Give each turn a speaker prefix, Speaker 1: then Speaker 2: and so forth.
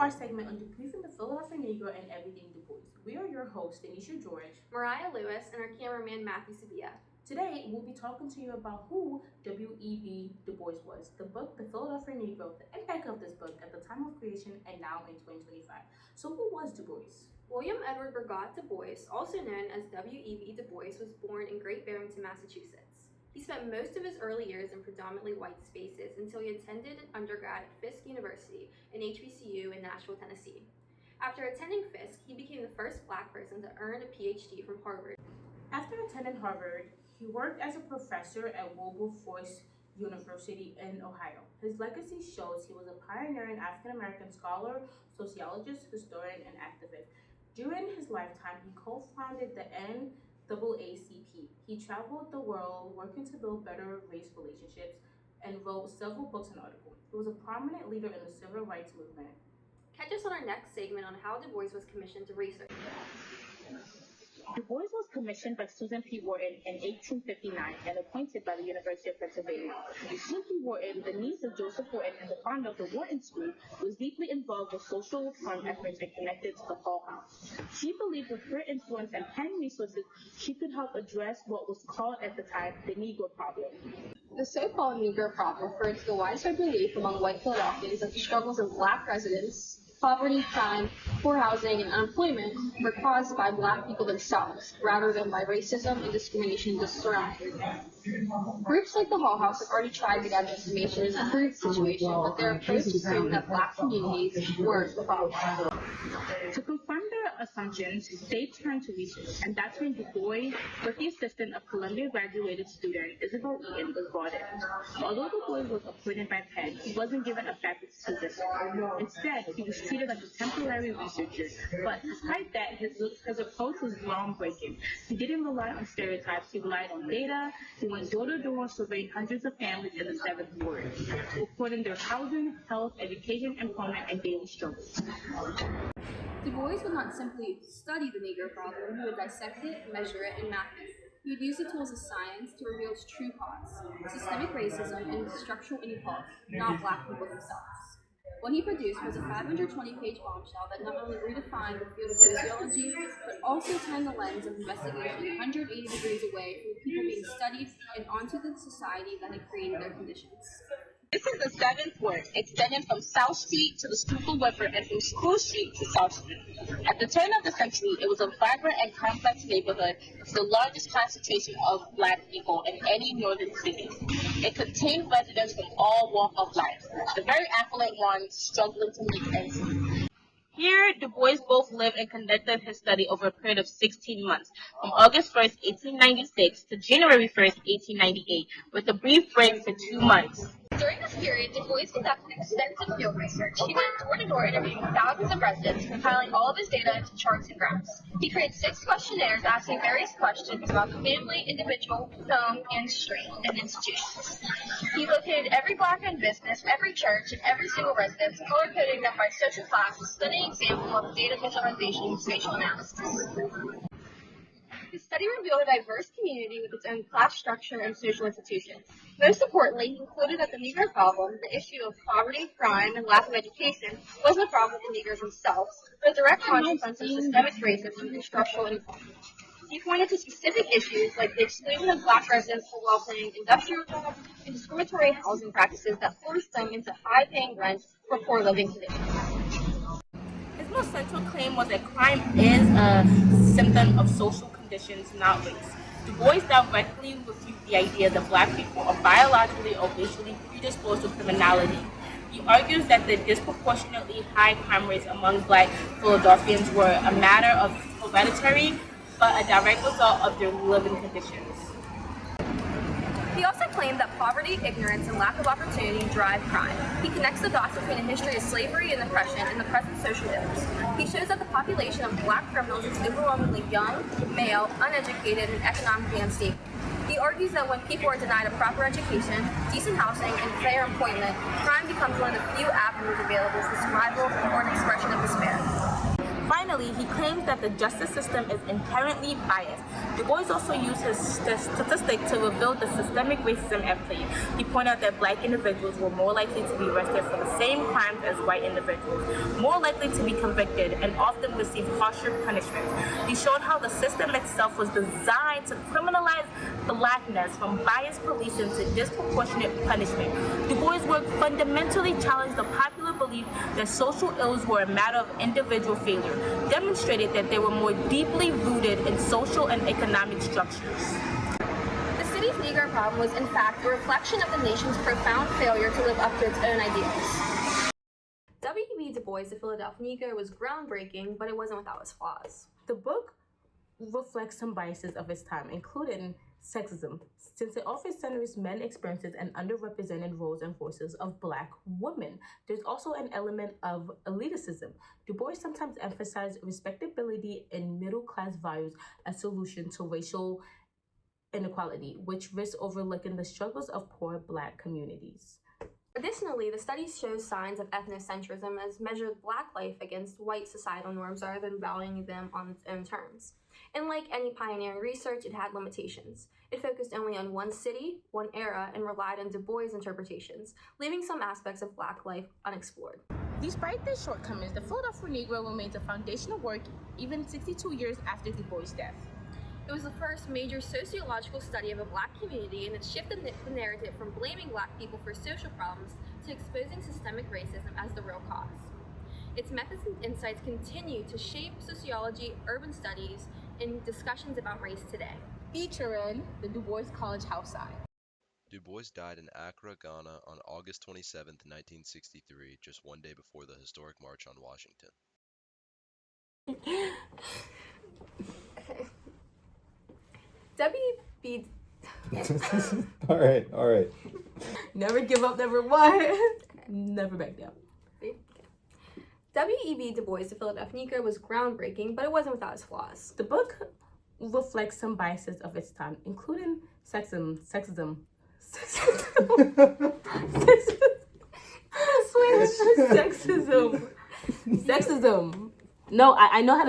Speaker 1: our segment on debriefing the Philadelphia Negro and everything Du Bois. We are your hosts, Denisha George,
Speaker 2: Mariah Lewis, and our cameraman Matthew Sevilla.
Speaker 1: Today, we'll be talking to you about who W.E.B. Du Bois was, the book, The Philadelphia Negro, the impact of this book at the time of creation and now in 2025. So who was Du Bois?
Speaker 2: William Edward Burgot Du Bois, also known as W.E.B. Du Bois, was born in Great Barrington, Massachusetts. He spent most of his early years in predominantly white spaces until he attended an undergrad at Fisk University and HBCU in Nashville, Tennessee. After attending Fisk, he became the first Black person to earn a PhD from Harvard.
Speaker 1: After attending Harvard, he worked as a professor at Wilberforce University in Ohio. His legacy shows he was a pioneering African-American scholar, sociologist, historian, and activist. During his lifetime, he co-founded the NAACP. He traveled the world working to build better race relationships and wrote several books and articles. He was a prominent leader in the civil rights movement.
Speaker 2: Catch us on our next segment on how Du Bois was commissioned to research.
Speaker 1: Du Bois was commissioned by Susan P. Wharton in 1859 and appointed by the University of Pennsylvania. Susan P. Wharton, the niece of Joseph Wharton and the founder of the Wharton School, was deeply involved with social reform efforts and connected to the Hull House. She believed with her influence and pen resources, she could help address what was called at the time the Negro problem.
Speaker 3: The so-called Negro problem referred to the widespread belief among white Philadelphians that the struggles of Black residents, poverty, crime, poor housing, and unemployment were caused by Black people themselves, rather than by racism and discrimination that surrounded them. Groups like the Hull House have already tried to gather information and improve the situation, but their approach assumed that Black communities were the problem.
Speaker 1: To confirm their assumptions, they turned to research, and that's when Du Bois, with the assistance of Columbia graduated student Isabel Eaton, was brought in. Although Du Bois was appointed by Penn, he wasn't given a faculty position. Instead, he was treated like a temporary researcher, but despite that, his approach was groundbreaking. He didn't rely on stereotypes, he relied on data. He went door to door and surveyed hundreds of families in the 7th Ward, reporting their housing, health, education, employment, and daily struggles.
Speaker 2: Du Bois would not simply study the Negro problem, he would dissect it, measure it, and map it. He would use the tools of science to reveal its true cause, systemic racism and structural inequality, not Black people themselves. What he produced was a 520-page bombshell that not only redefined the field of sociology, but also turned the lens of investigation 180 degrees away from the people being studied and onto the society that had created their conditions.
Speaker 4: This is the 7th Ward, extending from South Street to the Schuylkill River and from School Street to South Street. At the turn of the century, it was a vibrant and complex neighborhood with the largest concentration of Black people in any northern city. It contained residents from all walks of life, the very affluent ones struggling to make ends meet. Here, Du Bois both lived and conducted his study over a period of 16 months, from August 1st, 1896 to January 1st, 1898, with a brief break for 2 months.
Speaker 3: During this period, Du Bois conducted extensive field research. He went door-to-door interviewing thousands of residents, compiling all of his data into charts and graphs. He created 6 questionnaires asking various questions about the family, individual, home, and street, and institutions. He located every Black-owned business, every church, and every single residence, color-coding them by social class, a stunning example of data visualization and spatial analysis. His study revealed a diverse community with its own class structure and social institutions. Most importantly, he concluded that the Negro problem, the issue of poverty, crime, and lack of education, wasn't a problem with the Negroes themselves, but a direct consequence of systemic racism and structural inequality. He pointed to specific issues like the exclusion of Black residents from well-paying industrial jobs and discriminatory housing practices that forced them into high-paying rents for poor living conditions.
Speaker 1: His most central claim was that crime is a symptom of social conditions, not race. Du Bois directly refuted the idea that Black people are biologically or racially predisposed to criminality. He argues that the disproportionately high crime rates among Black Philadelphians were a matter of hereditary, but a direct result of their living conditions.
Speaker 2: He also claimed that poverty, ignorance, and lack of opportunity drive crime. He connects the dots between a history of slavery and oppression and the present social ills. He shows that the population of Black criminals is overwhelmingly young, male, uneducated, and economically unstable. He argues that when people are denied a proper education, decent housing, and fair employment, crime becomes one of the few avenues available for survival or an expression of despair.
Speaker 1: Finally, Finally, he claims that the justice system is inherently biased. Du Bois also used his statistic to reveal the systemic racism at play. He pointed out that black individuals were more likely to be arrested for the same crimes as white individuals, more likely to be convicted, and often receive harsher punishment. He showed how the system itself was designed to criminalize blackness, from biased policing to disproportionate punishment. Du Bois' work fundamentally challenged the popular belief that social ills were a matter of individual failure, demonstrated that they were more deeply rooted in social and economic structures.
Speaker 2: The city's Negro problem was, in fact, a reflection of the nation's profound failure to live up to its own ideals. W.E.B. Du Bois, The Philadelphia Negro, was groundbreaking, but it wasn't without its flaws.
Speaker 1: The book reflects some biases of its time, including sexism, since it often centers men's experiences and underrepresented roles and voices of black women. There's also an element of elitism. Du Bois sometimes emphasized respectability and middle-class values as solution to racial inequality, which risks overlooking the struggles of poor black communities.
Speaker 2: Additionally, the study shows signs of ethnocentrism as measured black life against white societal norms rather than valuing them on its own terms. And like any pioneering research, it had limitations. It focused only on one city, one era, and relied on Du Bois' interpretations, leaving some aspects of black life unexplored.
Speaker 1: Despite these shortcomings, the Philadelphia Negro remains a foundational work even 62 years after Du Bois' death.
Speaker 2: It was the first major sociological study of a black community, and it shifted the narrative from blaming black people for social problems to exposing systemic racism as the real cause. Its methods and insights continue to shape sociology, urban studies, and discussions about race today.
Speaker 1: Featuring the Du Bois College House sign.
Speaker 5: Du Bois died in Accra, Ghana on August 27, 1963, just one day before the historic March on Washington.
Speaker 2: W.B.
Speaker 6: All right.
Speaker 1: Never give up, never what? Never back down.
Speaker 2: W.E.B. Du Bois, The Philadelphia Negro, was groundbreaking, but it wasn't without its flaws.
Speaker 1: The book reflects some biases of its time, including sexism. No, I know how to